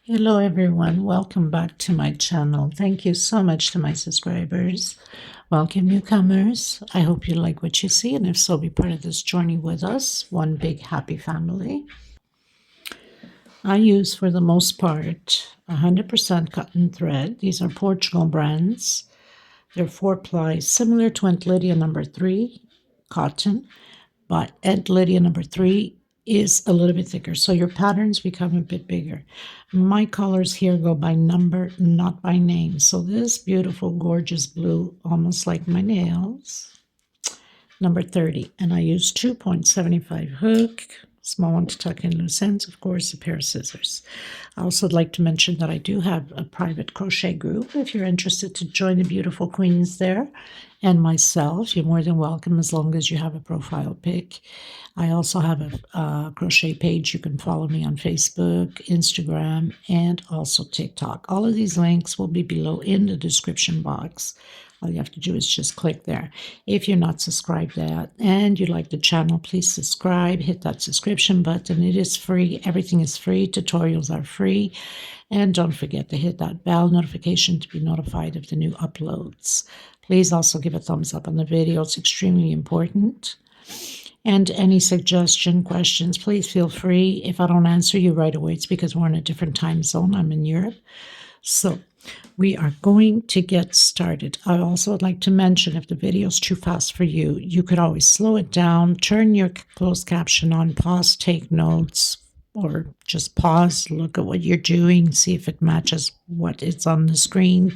Hello everyone, welcome back to my channel. Thank you so much to my subscribers. Welcome newcomers. I hope you like what you see, and if so, be part of this journey with us. One big happy family. I use for the most part 100% cotton thread. These are Portugal brands. They're 4-ply, similar to Aunt Lydia number 3 cotton, but Aunt Lydia number 3 is a little bit thicker, so your patterns become a bit bigger. My colors here go by number, not by name. So this beautiful, gorgeous blue, almost like my nails, number 30. And I use 2.75 hook, small one to tuck in loose ends, of course, a pair of scissors. I also like to mention that I do have a private crochet group. If you're interested to join the beautiful queens there and myself, you're more than welcome as long as you have a profile pic. I also have a crochet page. You can follow me on Facebook, Instagram, and also TikTok. All of these links will be below in the description box. All you have to do is just click there. If you're not subscribed yet and you like the channel, please subscribe, hit that subscription button. It is free. Everything is free. Tutorials are free. And don't forget to hit that bell notification to be notified of the new uploads. Please also give a thumbs up on the video. It's extremely important. And any suggestion, questions, please feel free. If I don't answer you right away, it's because we're in a different time zone. I'm in Europe. So we are going to get started. I also would like to mention, if the video is too fast for you, you could always slow it down, turn your closed caption on, pause, take notes, or just pause, look at what you're doing, see if it matches what is on the screen.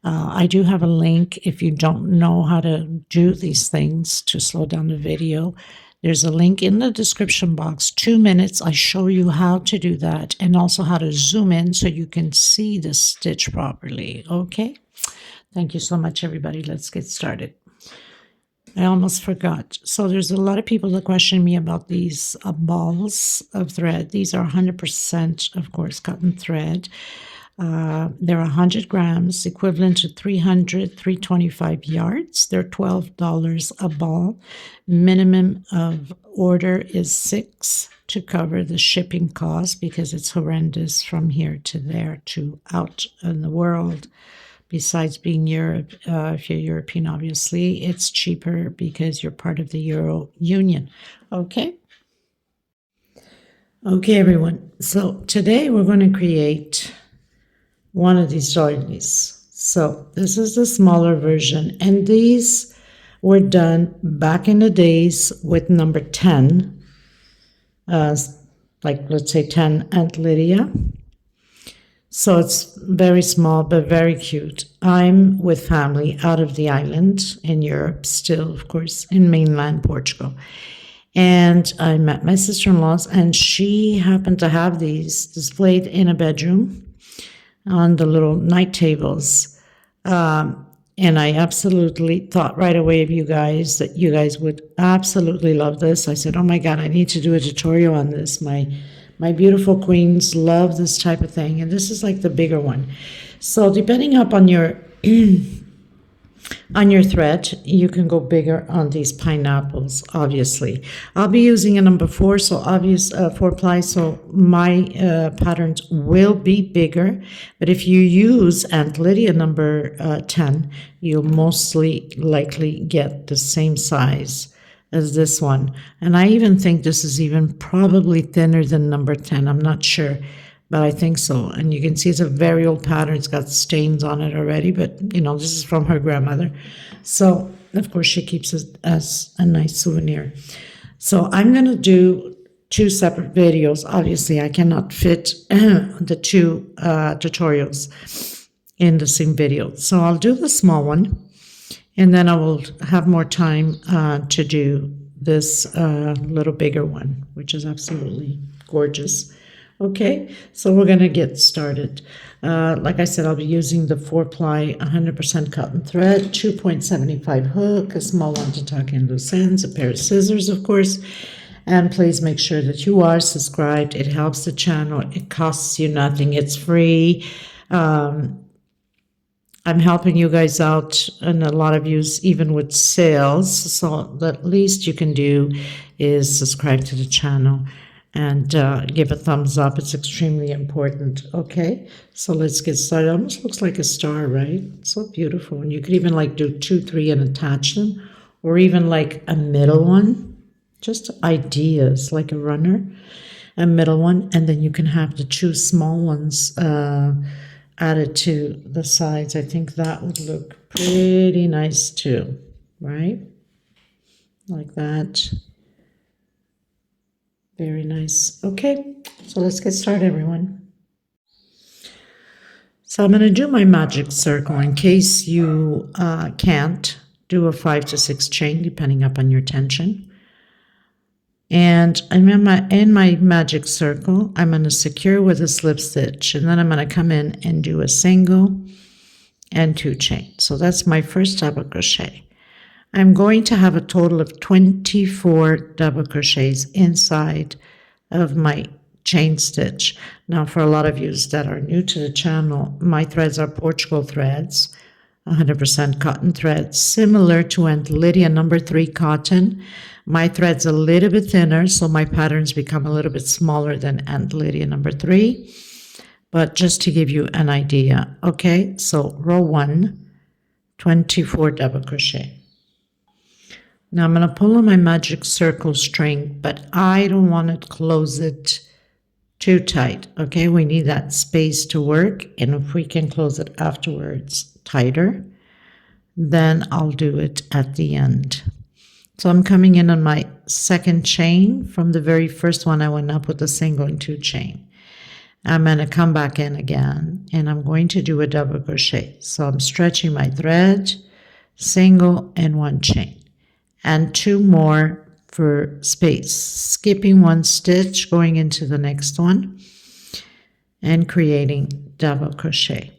I do have a link if you don't know how to do these things to slow down the video. There's a link in the description box, 2 minutes. I show you how to do that and also how to zoom in so you can see the stitch properly. Okay? Thank you so much, everybody. Let's get started. I almost forgot. So there's a lot of people that question me about these balls of thread. These are 100%, of course, cotton thread. They're 100 grams, equivalent to 325 yards. They're $12 a ball. Minimum of order is 6 to cover the shipping cost because it's horrendous from here to there to out in the world. Besides being Europe, if you're European, obviously, it's cheaper because you're part of the Euro Union. Okay? Okay, everyone. So today we're going to create one of these doilies. So this is the smaller version, and these were done back in the days with number 10, like let's say 10 Aunt Lydia. So it's very small but very cute. I'm with family out of the island in Europe, still of course in mainland Portugal. And I met my sister-in-law's, and she happened to have these displayed in a bedroom on the little night tables. And I absolutely thought right away of you guys, that you guys would absolutely love this. I said, oh my God, I need to do a tutorial on this. My beautiful queens love this type of thing. And this is like the bigger one. So depending upon your on your thread, you can go bigger on these pineapples, obviously. I'll be using a number 4, so obvious 4-ply, so my patterns will be bigger. But if you use Aunt Lydia number 10, you'll mostly likely get the same size as this one. And I even think this is even probably thinner than number 10. I'm not sure, but I think so. And you can see it's a very old pattern. It's got stains on it already, but you know, this is from her grandmother. So of course she keeps it as a nice souvenir. So I'm going to do 2 separate videos. Obviously I cannot fit the 2 tutorials in the same video. So I'll do the small one, and then I will have more time to do this little bigger one, which is absolutely gorgeous. Okay, so we're going to get started. Like I said, I'll be using the 4-ply 100% cotton thread, 2.75 hook, a small one to tuck in loose ends, a pair of scissors, of course. And please make sure that you are subscribed. It helps the channel. It costs you nothing. It's free. I'm helping you guys out, and a lot of you even with sales. So the least you can do is subscribe to the channel. and give a thumbs up. It's extremely important. Okay, so let's get started. It almost looks like a star, right? So beautiful. And you could even like do 2, 3 and attach them, or even like a middle one. Just ideas, like a runner, a middle one, and then you can have the 2 small ones added to the sides. I think that would look pretty nice too, right? Like that. Very nice. Okay, so let's get started, everyone. So I'm going to do my magic circle in case you can't do a 5 to 6 chain, depending upon your tension. And I'm in my magic circle, I'm going to secure with a slip stitch, and then I'm going to come in and do a single and 2 chains. So that's my first double crochet. I'm going to have a total of 24 double crochets inside of my chain stitch. Now, for a lot of you that are new to the channel, my threads are Portugal threads, 100% cotton threads, similar to Aunt Lydia number 3 cotton. My thread's a little bit thinner, so my patterns become a little bit smaller than Aunt Lydia number 3. But just to give you an idea, okay? So row 1, 24 double crochet. Now I'm going to pull on my magic circle string, but I don't want to close it too tight, okay? We need that space to work, and if we can close it afterwards tighter, then I'll do it at the end. So I'm coming in on my second chain. From the very first one, I went up with a single and 2 chain. I'm going to come back in again, and I'm going to do a double crochet. So I'm stretching my thread, single and 1 chain. And 2 more for space, skipping 1 stitch, going into the next one, and creating double crochet.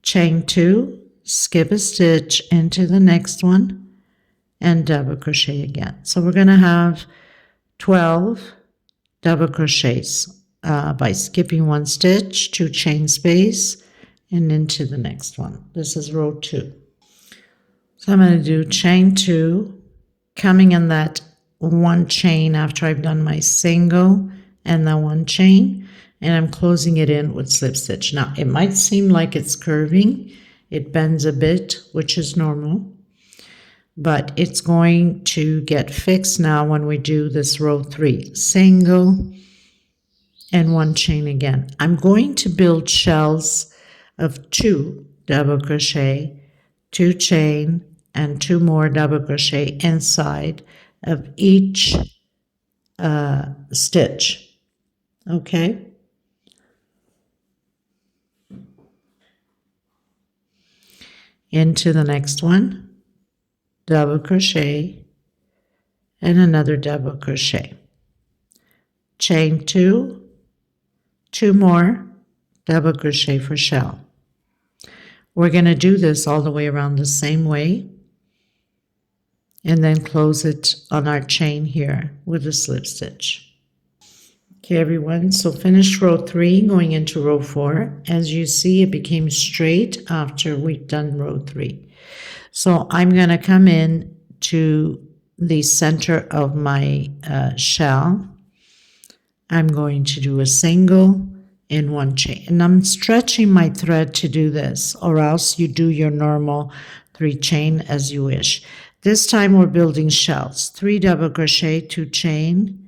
Chain 2, skip a stitch into the next one, and double crochet again. So we're going to have 12 double crochets by skipping 1 stitch, 2 chain space, and into the next one. This is row 2. So I'm going to do chain 2, coming in that 1 chain after I've done my single and the 1 chain, and I'm closing it in with slip stitch. Now, it might seem like it's curving. It bends a bit, which is normal, but it's going to get fixed now when we do this row 3. Single and 1 chain again. I'm going to build shells of 2 double crochet, 2 chain, and 2 more double crochet inside of each stitch. Okay? Into the next one, double crochet, and another double crochet. Chain 2, 2 more, double crochet for shell. We're going to do this all the way around the same way, and then close it on our chain here with a slip stitch. Okay, everyone, so finished row 3, going into row 4. As you see, it became straight after we've done row 3. So I'm going to come in to the center of my shell. I'm going to do a single and 1 chain, and I'm stretching my thread to do this, or else you do your normal 3 chain as you wish. This time we're building shells, 3 double crochet, 2 chain,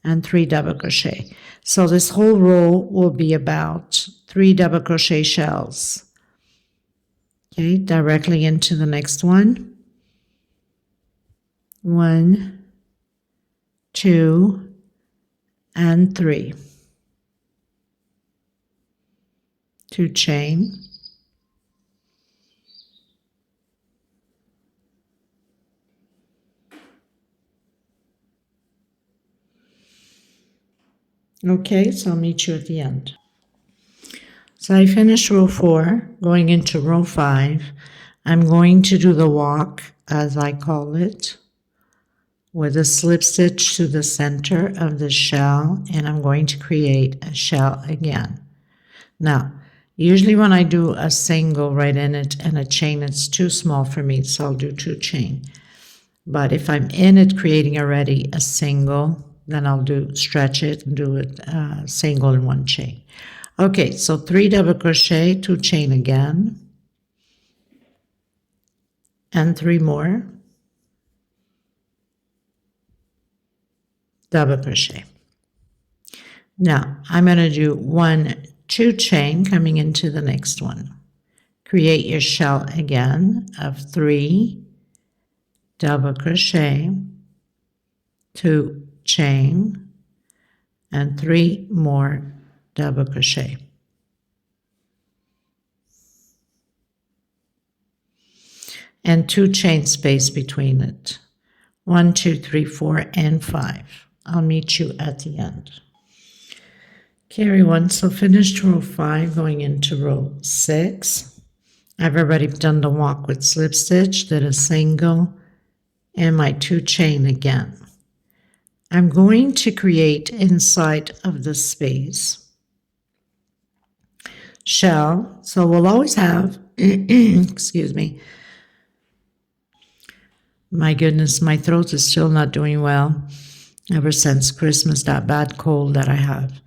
and 3 double crochet. So this whole row will be about 3 double crochet shells. Okay, directly into the next one. 1, 2, and 3. 2 chain. Okay, so I'll meet you at the end. So I finished row 4, going into row 5. I'm going to do the walk, as I call it, with a slip stitch to the center of the shell, and I'm going to create a shell again. Now, usually when I do a single right in it and a chain, it's too small for me, so I'll do 2 chain. But if I'm in it creating already a single, then I'll stretch it and do it single in one chain. Okay, so 3 double crochet, 2 chain again, and 3 more double crochet. Now I'm going to do 1, 2 chain coming into the next one. Create your shell again of 3 double crochet, 2 chain, and 3 more double crochet. And 2 chain space between it. 1, 2, 3, 4, and 5. I'll meet you at the end. Okay, everyone, so finished row 5, going into row 6. I've already done the walk with slip stitch, did a single, and my 2 chain again. I'm going to create inside of the space shell, so we'll always have, excuse me, my goodness, my throat is still not doing well ever since Christmas, that bad cold that I have.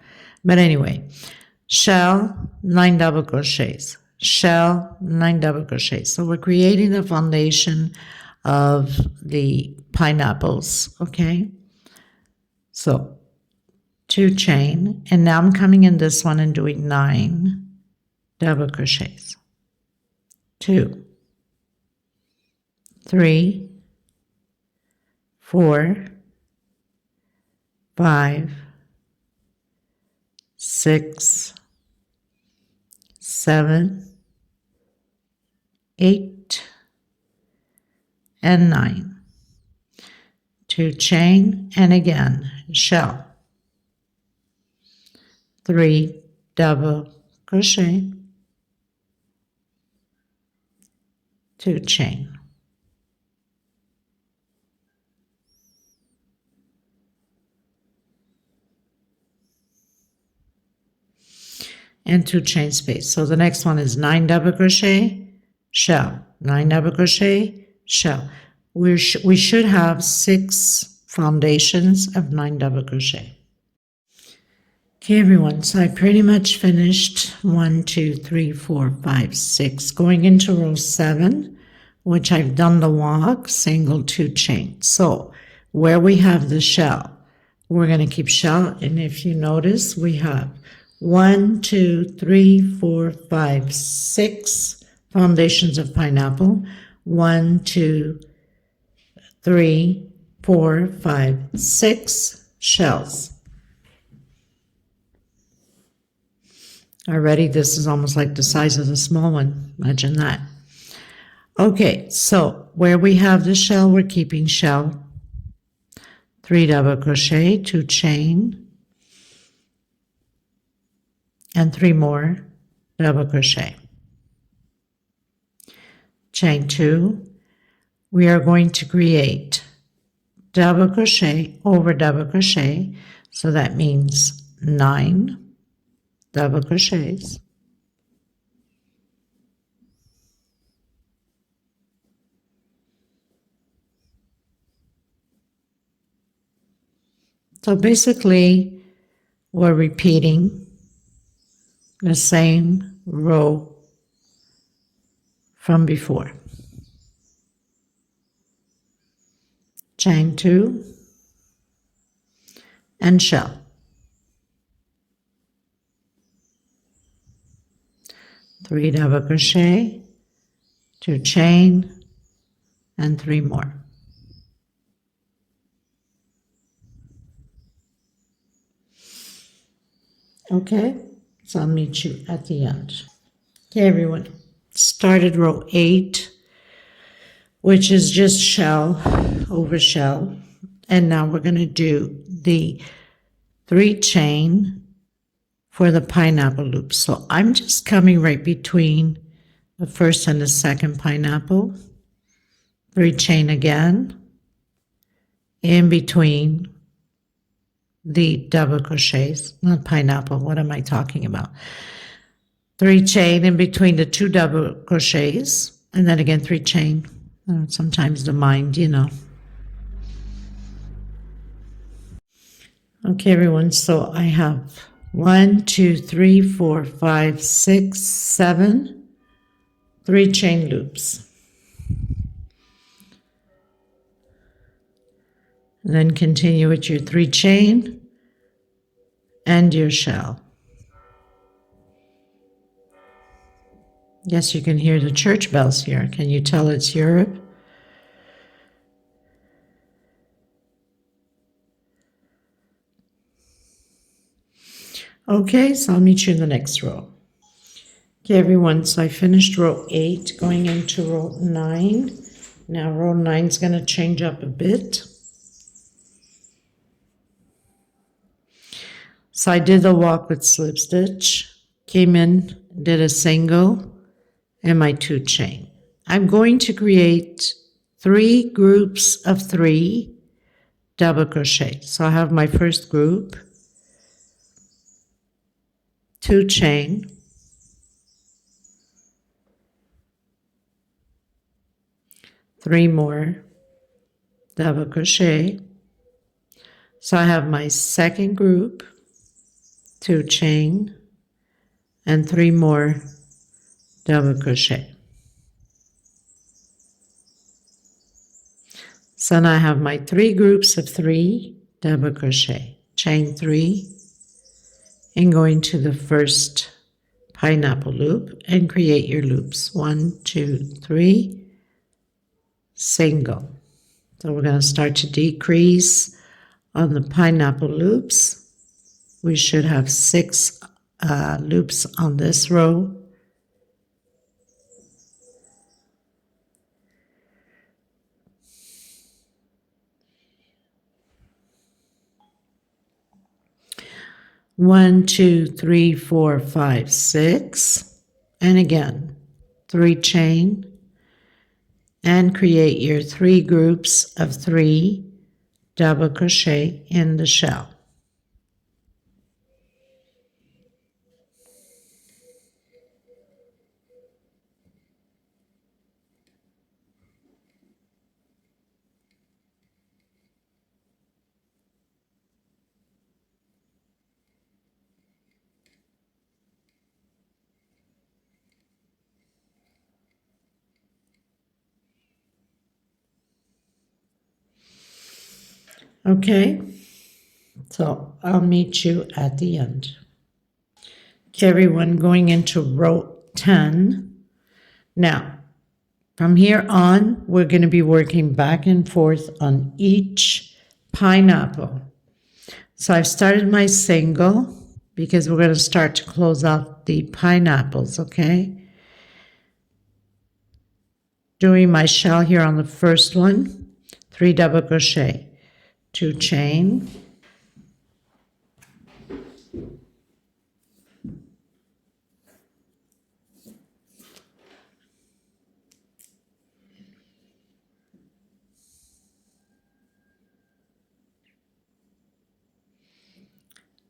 But anyway, shell, 9 double crochets, shell, 9 double crochets. So we're creating the foundation of the pineapples, okay? So 2 chain, and now I'm coming in this one and doing 9 double crochets. 2, 3, 4, 5, 6, 7, 8, and 9. 2 chain, and again, shell. 3 double crochet, 2 chain. And 2 chain space. So the next one is 9 double crochet, shell, 9 double crochet, shell. We should have 6 foundations of 9 double crochet. Okay, everyone, so I pretty much finished 1, 2, 3, 4, 5, 6. Going into row 7, which I've done the walk, single, 2 chain. So where we have the shell, we're going to keep shell, and if you notice, we have 1, 2, 3, 4, 5, 6 foundations of pineapple. 1, 2, 3, 4, 5, 6 shells. Already, this is almost like the size of the small one. Imagine that. Okay, so where we have the shell, we're keeping shell. 3 double crochet, 2 chain, and 3 more double crochet. Chain 2. We are going to create double crochet over double crochet, so that means 9 double crochets. So basically, we're repeating the same row from before. Chain 2 and shell. Three double crochet, 2 chain, and 3 more. Okay, so I'll meet you at the end. Okay, everyone, started row 8, which is just shell over shell, and now we're going to do the 3 chain for the pineapple loop. So I'm just coming right between the first and the second pineapple, 3 chain again, in between the double crochets, not pineapple, what am I talking about? 3 chain in between the 2 double crochets, and then again 3 chain. Sometimes the mind, you know. Okay, everyone, so I have 1, 2, 3, 4, 5, 6, 7, 3 chain loops. And then continue with your 3 chain and your shell. Yes, you can hear the church bells here. Can you tell it's Europe? Okay, so I'll meet you in the next row. Okay, everyone, so I finished row 8, going into row 9. Now row 9 is going to change up a bit. So I did the walk with slip stitch, came in, did a single, and my 2 chain. I'm going to create 3 groups of 3 double crochet. So I have my first group, 2 chain, 3 more double crochet. So I have my second group, 2 chain, and 3 more double crochet. So now I have my 3 groups of 3 double crochet, chain 3, and go into the first pineapple loop and create your loops. 1, 2, 3, single. So we're going to start to decrease on the pineapple loops. We should have 6 loops on this row. One, 2, 3, 4, 5, 6, and again 3 chain, and create your 3 groups of 3 double crochet in the shell. Okay, so I'll meet you at the end. Okay, everyone, going into row 10. Now, from here on, we're going to be working back and forth on each pineapple. So I've started my single because we're going to start to close out the pineapples, okay? Doing my shell here on the first one, 3 double crochet, 2 chain,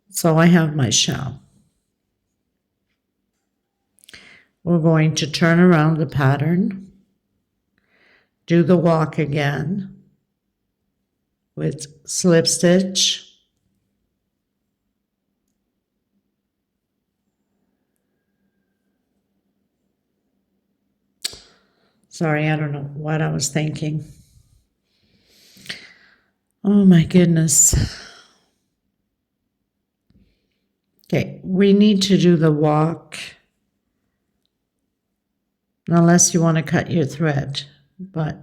so I have my shell. We're going to turn around the pattern, do the walk again with slip stitch, sorry, I don't know what I was thinking. Oh my goodness. Okay, we need to do the walk, unless you want to cut your thread, but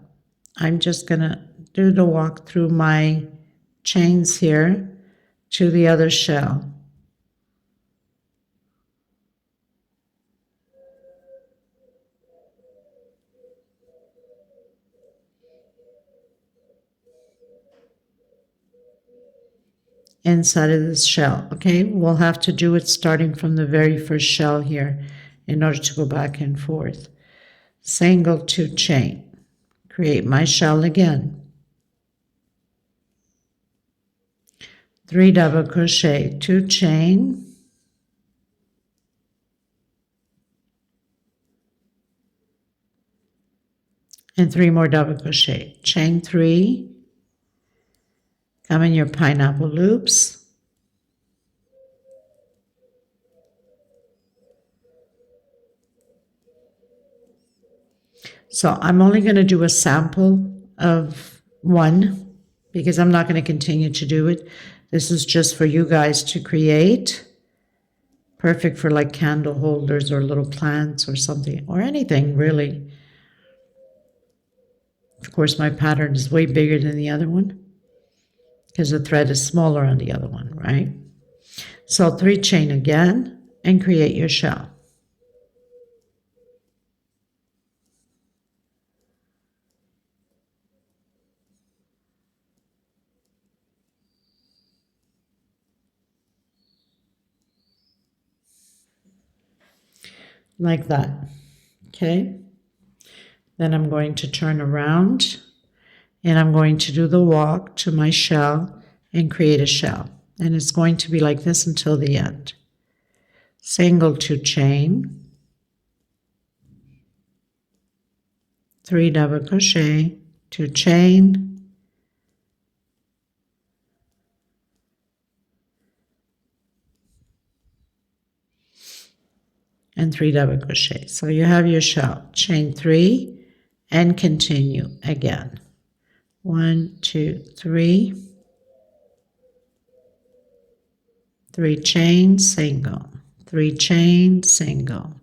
I'm just going to do the walk through my chains here to the other shell. Inside of this shell, okay? We'll have to do it starting from the very first shell here in order to go back and forth. Single, 2 chain. Create my shell again. 3 double crochet, 2 chain, and 3 more double crochet. Chain 3, come in your pineapple loops, So I'm only going to do a sample of one because I'm not going to continue to do it. This is just for you guys to create. Perfect for like candle holders or little plants or something, or anything really. Of course, my pattern is way bigger than the other one because the thread is smaller on the other one, right? So 3 chain again and create your shell. Like that, okay? Then I'm going to turn around and I'm going to do the walk to my shell and create a shell. And it's going to be like this until the end. Single 2 chain, 3 double crochet, 2 chain, and 3 double crochet. So you have your shell, chain 3 and continue again. 1, 2, 3, 3 chain, single, 3 chain, single.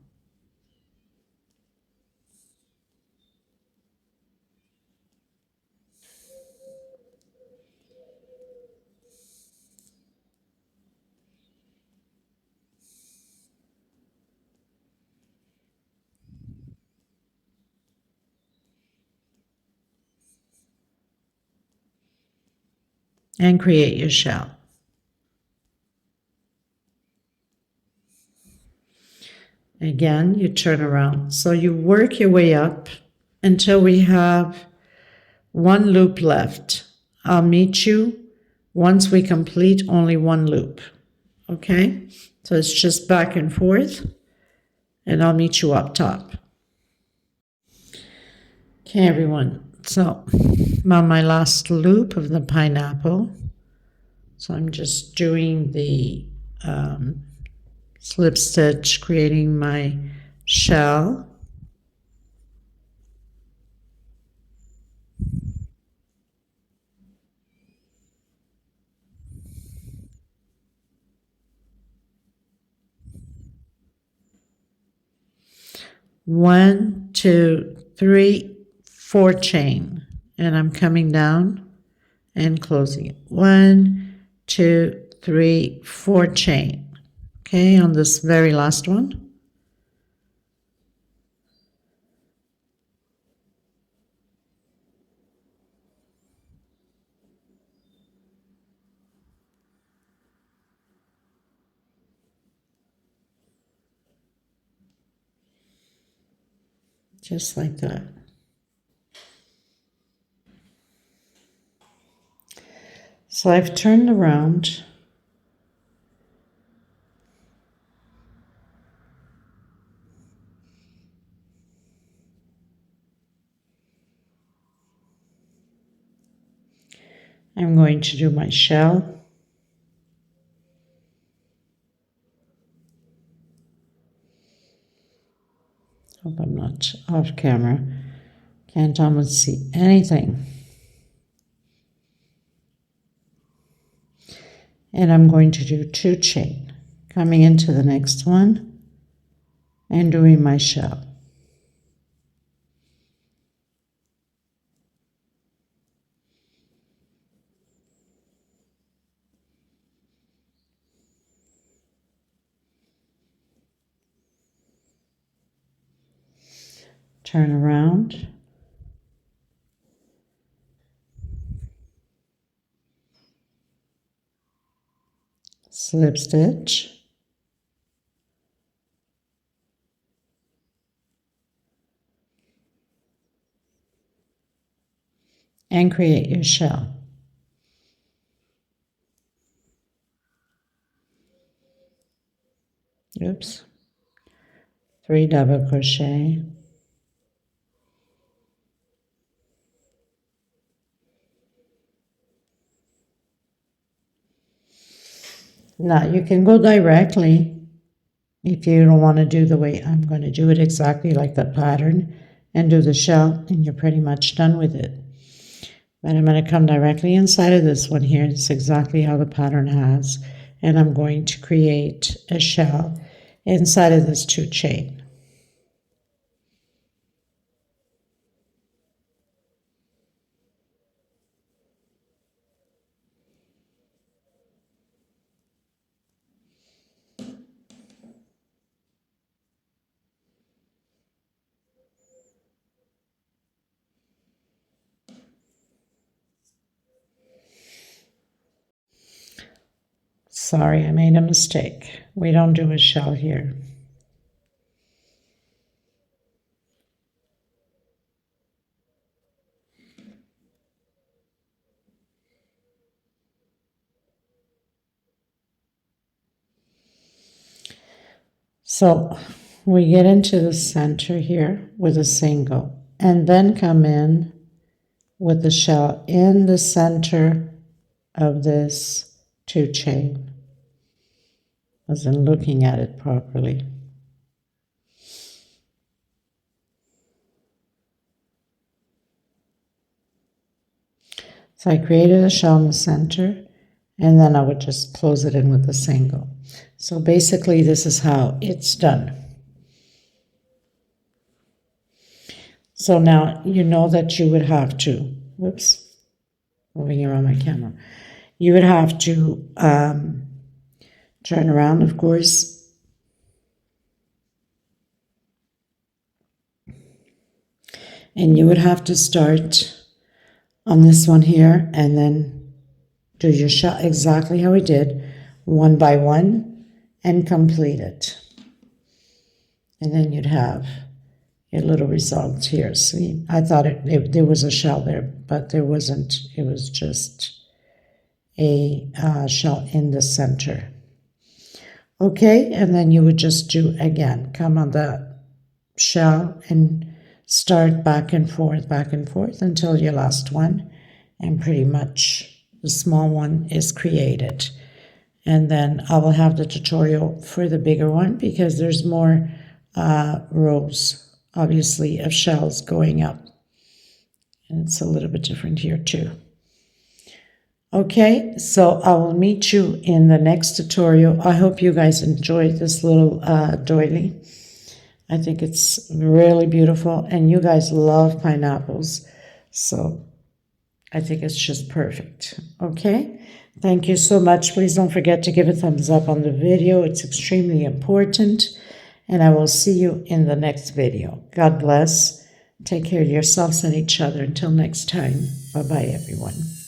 And create your shell. Again, you turn around. So you work your way up until we have 1 loop left. I'll meet you once we complete only 1 loop. Okay? So it's just back and forth, and I'll meet you up top. Okay, everyone. So I'm on my last loop of the pineapple. So I'm just doing the slip stitch, creating my shell. One, 2, 3, 4 chain, and I'm coming down and closing it. 1, 2, 3, 4 chain. Okay, on this very last one. Just like that. So I've turned around. I'm going to do my shell. Hope I'm not off camera. Can't almost see anything. And I'm going to do 2 chain, coming into the next one and doing my shell. Turn around. Slip stitch. And create your shell. Oops. 3 double crochet. Now you can go directly if you don't want to do the way I'm going to do it exactly like the pattern and do the shell, and you're pretty much done with it. But I'm going to come directly inside of this one here. It's exactly how the pattern has. And I'm going to create a shell inside of this 2 chain. Sorry, I made a mistake. We don't do a shell here. So we get into the center here with a single, and then come in with the shell in the center of this 2 chain. Wasn't looking at it properly. So I created a shell in the center, and then I would just close it in with a single. So basically this is how it's done. So now you know that you would have to, whoops, moving around my camera. You would have to turn around, of course, and you would have to start on this one here and then do your shell exactly how we did, 1 by 1, and complete it. And then you'd have a little result here. See, I thought there was a shell there, but there wasn't. It was just a shell in the center. Okay, and then you would just do again, come on the shell and start back and forth until your last one, and pretty much the small one is created. And then I will have the tutorial for the bigger one because there's more rows, obviously, of shells going up. And it's a little bit different here too. Okay, so I will meet you in the next tutorial. I hope you guys enjoyed this little doily. I think it's really beautiful, and you guys love pineapples, so I think it's just perfect. Okay, thank you so much. Please don't forget to give a thumbs up on the video. It's extremely important, and I will see you in the next video. God bless. Take care of yourselves and each other. Until next time, bye-bye, everyone.